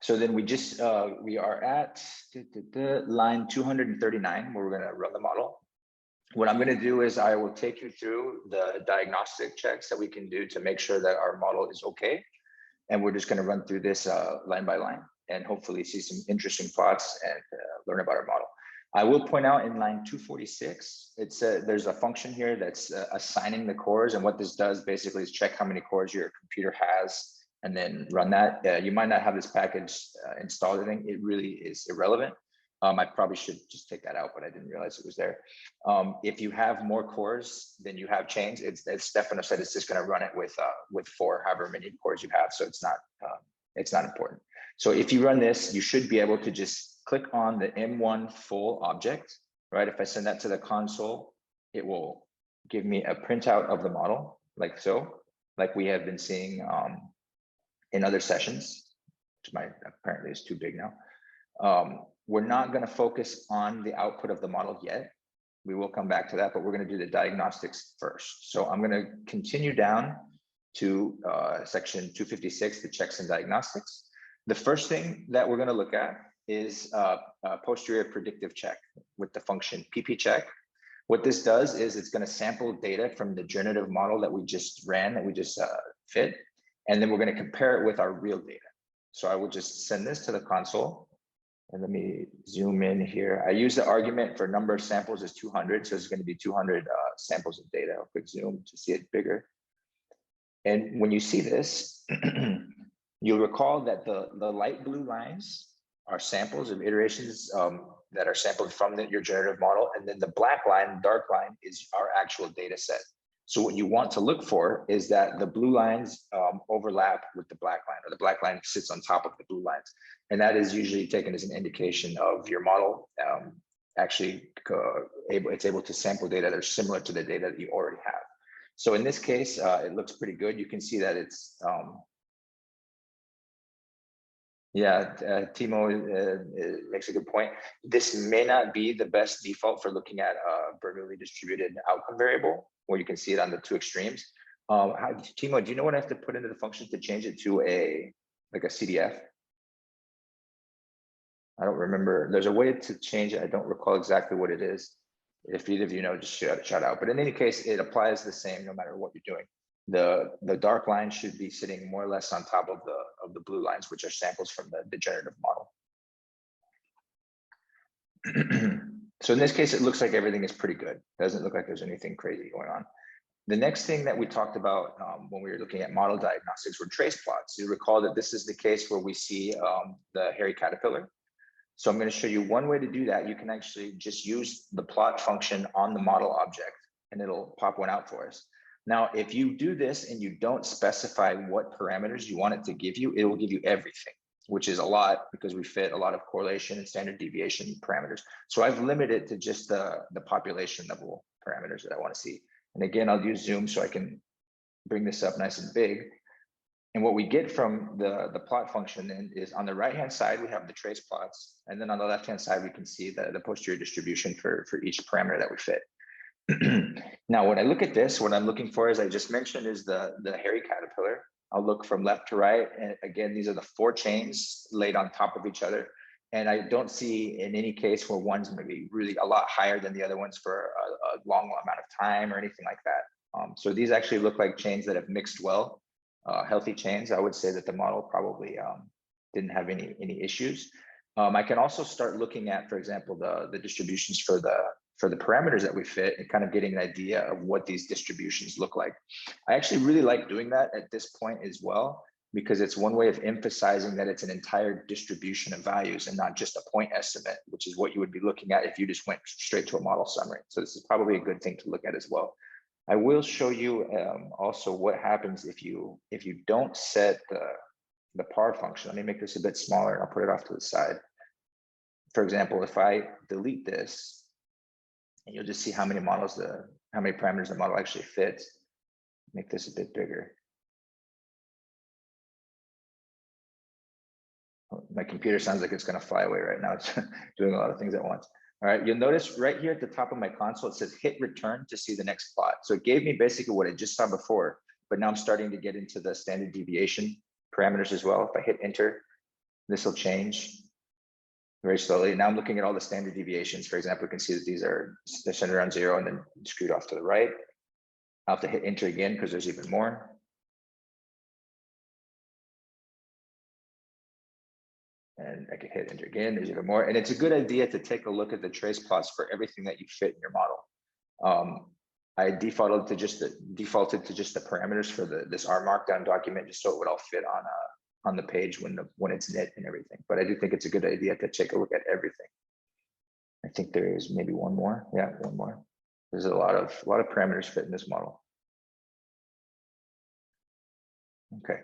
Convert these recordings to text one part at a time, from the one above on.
So then we are at line 239 where we're going to run the model. What I'm going to do is I will take you through the diagnostic checks that we can do to make sure that our model is okay. And we're just going to run through this line by line and hopefully see some interesting plots and learn about our model. I will point out in line 246, there's a function here that's assigning the cores. And what this does basically is check how many cores your computer has and then run that. You might not have this package installed. I think it really is irrelevant. I probably should just take that out, but I didn't realize it was there. If you have more cores than you have chains, as Stefano said, it's just going to run it with 4, however many cores you have. So it's not important. So if you run this, you should be able to just click on the M1 full object, right? If I send that to the console, it will give me a printout of the model, like so, like we have been seeing in other sessions, which apparently is too big now. We're not going to focus on the output of the model yet. We will come back to that, but we're going to do the diagnostics first. So I'm going to continue down to section 256, the checks and diagnostics. The first thing that we're going to look at is a posterior predictive check with the function ppcheck. What this does is it's going to sample data from the generative model that we just ran, that we just fit, and then we're going to compare it with our real data. So I will just send this to the console. And let me zoom in here. I use the argument for number of samples as 200. So it's going to be 200 samples of data. I'll quick zoom to see it bigger. And when you see this, you'll recall that the light blue lines are samples of iterations that are sampled from your generative model. And then the black line, dark line, is our actual data set. So what you want to look for is that the blue lines overlap with the black line, or the black line sits on top of the blue lines. And that is usually taken as an indication of your model actually it's able to sample data that are similar to the data that you already have. So in this case, it looks pretty good. You can see that it's, Timo makes a good point. This may not be the best default for looking at a Bernoulli distributed outcome variable, where you can see it on the 2 extremes. Timo, do you know what I have to put into the function to change it to a CDF? I don't remember. There's a way to change it. I don't recall exactly what it is. If either of you know, just shout out. But in any case, it applies the same no matter what you're doing. The dark line should be sitting more or less on top of the blue lines, which are samples from the generative model. So in this case, it looks like everything is pretty good. Doesn't look like there's anything crazy going on. The next thing that we talked about when we were looking at model diagnostics were trace plots. You recall that this is the case where we see the hairy caterpillar. So I'm going to show you one way to do that. You can actually just use the plot function on the model object, and it'll pop one out for us. Now, if you do this and you don't specify what parameters you want it to give you, it will give you everything, which is a lot because we fit a lot of correlation and standard deviation parameters. So I've limited to just the population level parameters that I want to see. And again, I'll use zoom so I can bring this up nice and big. And what we get from the plot function then is on the right-hand side, we have the trace plots. And then on the left-hand side, we can see the posterior distribution for each parameter that we fit. Now, when I look at this, what I'm looking for, as I just mentioned, is the hairy caterpillar. I'll look from left to right. And again, these are the 4 chains laid on top of each other. And I don't see in any case where one's maybe really a lot higher than the other ones for a long amount of time or anything like that. So these actually look like chains that have mixed well, healthy chains. I would say that the model probably didn't have any issues. I can also start looking at, for example, the distributions for the parameters that we fit and kind of getting an idea of what these distributions look like. I actually really like doing that at this point as well, because it's one way of emphasizing that it's an entire distribution of values and not just a point estimate, which is what you would be looking at if you just went straight to a model summary. So this is probably a good thing to look at as well. I will show you also what happens if you don't set the par function. Let me make this a bit smaller and I'll put it off to the side. For example, if I delete this, and you'll just see how many parameters the model actually fits. Make this a bit bigger. My computer sounds like it's going to fly away right now. It's doing a lot of things at once. All right, you'll notice right here at the top of my console, it says hit return to see the next plot. So it gave me basically what I just saw before, but now I'm starting to get into the standard deviation parameters as well. If I hit enter, This will change very slowly. Now I'm looking at all the standard deviations. For example, we can see that they're centered around 0 and then screwed off to the right. I'll have to hit enter again because there's even more. And I can hit enter again, there's even more. And it's a good idea to take a look at the trace plots for everything that you fit in your model. I defaulted to just the parameters for this R Markdown document, just so it would all fit on the page when it's knit and everything. But I do think it's a good idea to take a look at everything. I think there is maybe one more. Yeah, one more. There's a lot of parameters fit in this model. Okay.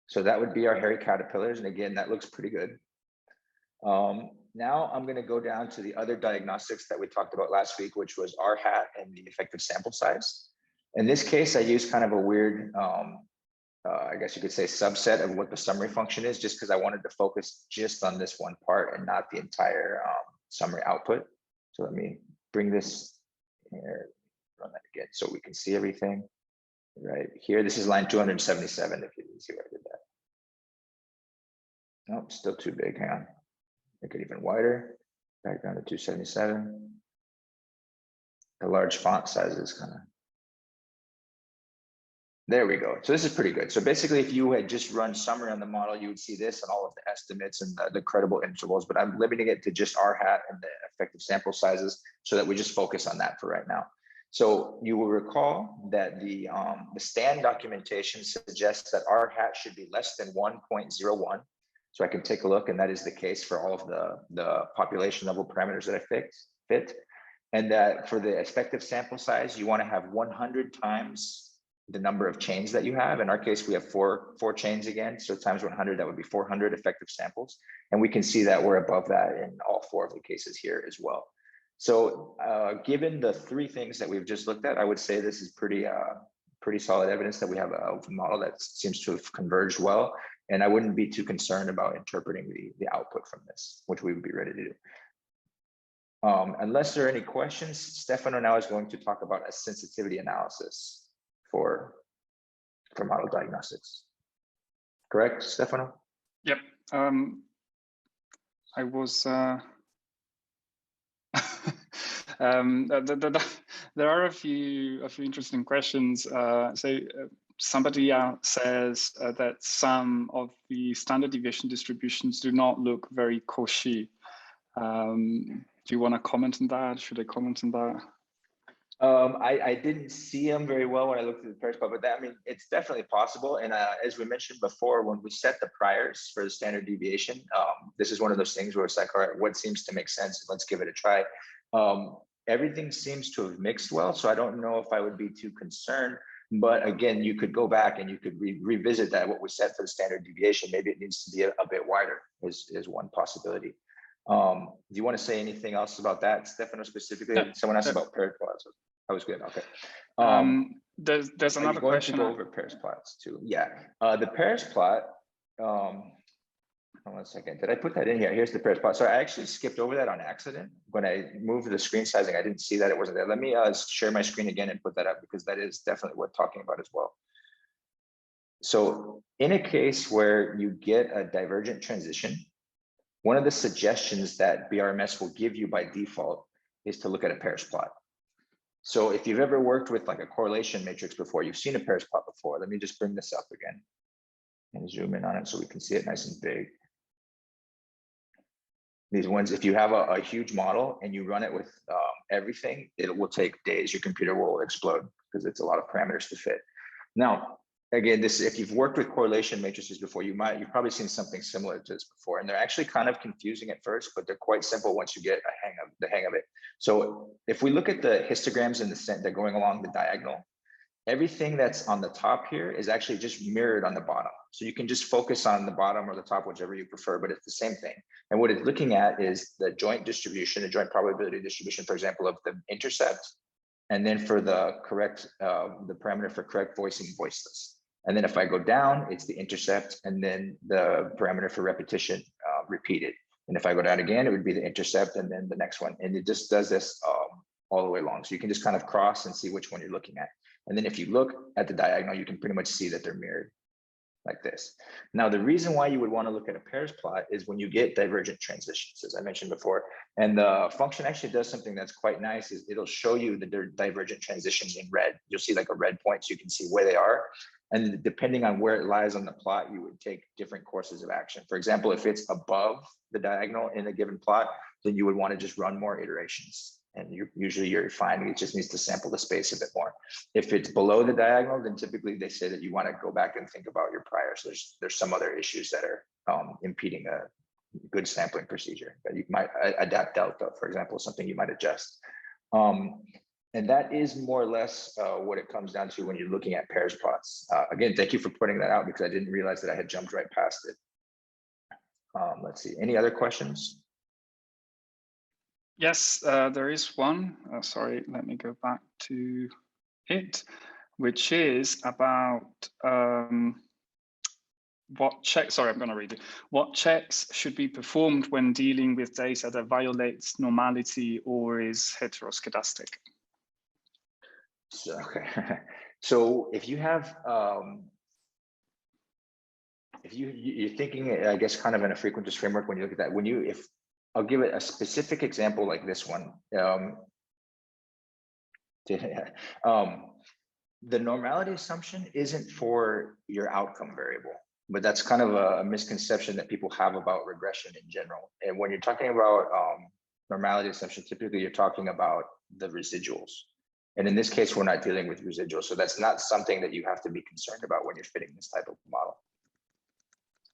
So that would be our hairy caterpillars. And again, that looks pretty good. Now I'm going to go down to the other diagnostics that we talked about last week, which was R hat and the effective sample size. In this case, I use kind of a weird, I guess you could say, subset of what the summary function is, just because I wanted to focus just on this one part and not the entire summary output. So let me bring this here, run that again so we can see everything. Right here, this is line 277, if you didn't see where I did that. Nope, still too big, hang on. Make it even wider, back down to 277. The large font size is kind of, there we go. So this is pretty good. So basically, if you had just run summary on the model, you would see this and all of the estimates and the credible intervals, but I'm limiting it to just R hat and the effective sample sizes so that we just focus on that for right now. So you will recall that the stand documentation suggests that R hat should be less than 1.01. So I can take a look, and that is the case for all of the population level parameters that I fit. And that for the effective sample size, you want to have 100 times the number of chains that you have. In our case, we have four chains again. So times 100, that would be 400 effective samples. And we can see that we're above that in all 4 of the cases here as well. So given the 3 things that we've just looked at, I would say this is pretty solid evidence that we have a model that seems to have converged well. And I wouldn't be too concerned about interpreting the output from this, which we would be ready to do. Unless there are any questions, Stefano now is going to talk about a sensitivity analysis for model diagnostics. Correct, Stefano? Yep. I was there are a few interesting questions. Somebody says that some of the standard deviation distributions do not look very Cauchy. Do you want to comment on that? Should I comment on that? I didn't see them very well when I looked at the pairs plot, but that, I mean, it's definitely possible. And as we mentioned before, when we set the priors for the standard deviation, this is one of those things where it's like, all right, what seems to make sense? Let's give it a try. Everything seems to have mixed well, so I don't know if I would be too concerned. But again, you could go back and you could revisit that, what we set for the standard deviation. Maybe it needs to be a bit wider is one possibility. Do you want to say anything else about that, Stefano, specifically? Yeah. Someone asked about pairs plots. That was good. Okay. There's another question. To go over pairs plots too. Yeah. The pairs plot. Hold on a second. Did I put that in here? Here's the pairs plot. So I actually skipped over that on accident. When I moved the screen sizing, I didn't see that it wasn't there. Let me share my screen again and put that up, because that is definitely worth talking about as well. So in a case where you get a divergent transition, one of the suggestions that BRMS will give you by default is to look at a pairs plot. So if you've ever worked with like a correlation matrix before, you've seen a pairs plot before. Let me just bring this up again and zoom in on it so we can see it nice and big. These ones, if you have a huge model and you run it with everything, it will take days. Your computer will explode because it's a lot of parameters to fit. Now, again, this, if you've worked with correlation matrices before, you've probably seen something similar to this before, and they're actually kind of confusing at first, but they're quite simple once you get the hang of it. So if we look at the histograms in the set that are going along the diagonal, everything that's on the top here is actually just mirrored on the bottom. So you can just focus on the bottom or the top, whichever you prefer, but it's the same thing. And what it's looking at is the joint distribution, the joint probability distribution, for example, of the intercept, and then for the correct, the parameter for correct voicing, voiceless. And then if I go down, it's the intercept, and then the parameter for repetition, repeated. And if I go down again, it would be the intercept, and then the next one. And it just does this all the way along. So you can just kind of cross and see which one you're looking at. And then if you look at the diagonal, you can pretty much see that they're mirrored. like this. Now, the reason why you would want to look at a pairs plot is when you get divergent transitions, as I mentioned before. And the function actually does something that's quite nice, is it'll show you the divergent transitions in red. You'll see like a red point, so you can see where they are. And depending on where it lies on the plot, you would take different courses of action. For example, if it's above the diagonal in a given plot, then you would want to just run more iterations. And usually you're fine. It just needs to sample the space a bit more. If it's below the diagonal, then typically they say that you want to go back and think about your priors. There's some other issues that are impeding a good sampling procedure that you might adapt delta, for example, something you might adjust. And that is more or less what it comes down to when you're looking at pairs plots. Again, thank you for putting that out because I didn't realize that I had jumped right past it. Let's see, any other questions? Yes, there is one. Sorry, let me go back to it, which is about what checks, sorry, I'm going to read it. What checks should be performed when dealing with data that violates normality or is heteroscedastic? So, okay. So if you have, if you're thinking, I guess, kind of in a frequentist framework, when you look at that, when you, if I'll give it a specific example like this one. The normality assumption isn't for your outcome variable, but that's kind of a misconception that people have about regression in general. And when you're talking about normality assumption, typically you're talking about the residuals. And in this case, we're not dealing with residuals. So that's not something that you have to be concerned about when you're fitting this type of model.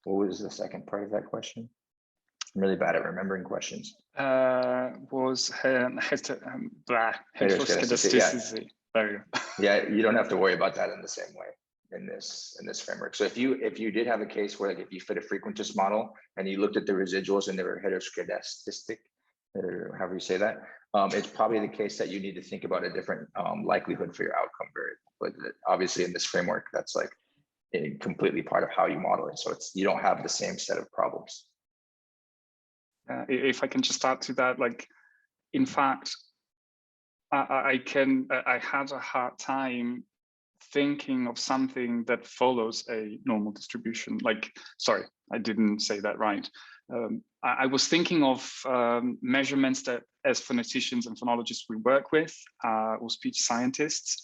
What was the second part of that question? I'm really bad at remembering questions. Was heteroscedasticity. Yeah, you don't have to worry about that in the same way in this framework. So if you did have a case where, like, if you fit a frequentist model and you looked at the residuals and they were heteroscedastic, or however you say that, it's probably the case that you need to think about a different likelihood for your outcome variable. But obviously in this framework, that's like completely part of how you model it. So it's, you don't have the same set of problems. If I can just add to that, like, in fact, I had a hard time thinking of something that follows a normal distribution. Like, sorry, I didn't say that right. I was thinking of measurements that, as phoneticians and phonologists we work with, or speech scientists,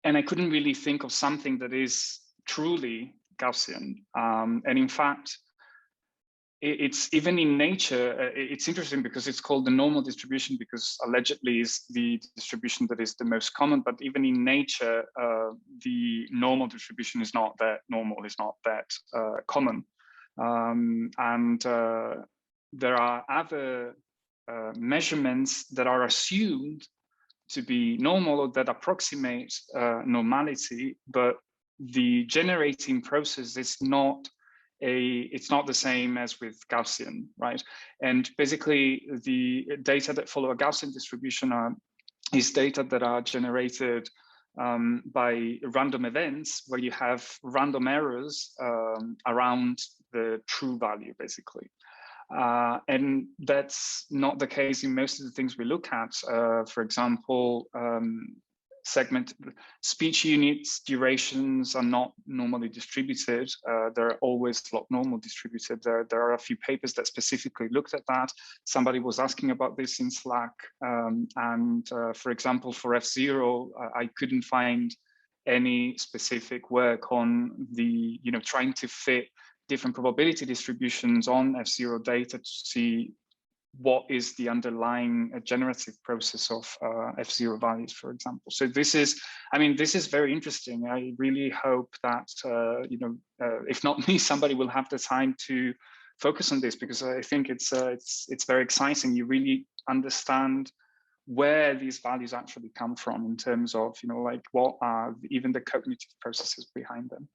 and I couldn't really think of something that is truly Gaussian. And in fact, it's even in nature, it's interesting because it's called the normal distribution because allegedly is the distribution that is the most common, but even in nature, the normal distribution is not that normal, is not that common. And there are other measurements that are assumed to be normal or that approximate normality, but the generating process is not it's not the same as with Gaussian, right? And basically the data that follow a Gaussian distribution is data that are generated by random events where you have random errors around the true value, basically. And that's not the case in most of the things we look at. For example, segment speech units durations are not normally distributed. They're always log normal distributed. There are a few papers that specifically looked at that. Somebody was asking about this in Slack. For example, for F0, I couldn't find any specific work on the, trying to fit different probability distributions on F0 data to see what is the underlying generative process of F0 values, for example. So this is, this is very interesting. I really hope that, if not me, somebody will have the time to focus on this, because I think it's very exciting. You really understand where these values actually come from in terms of, like what are even the cognitive processes behind them.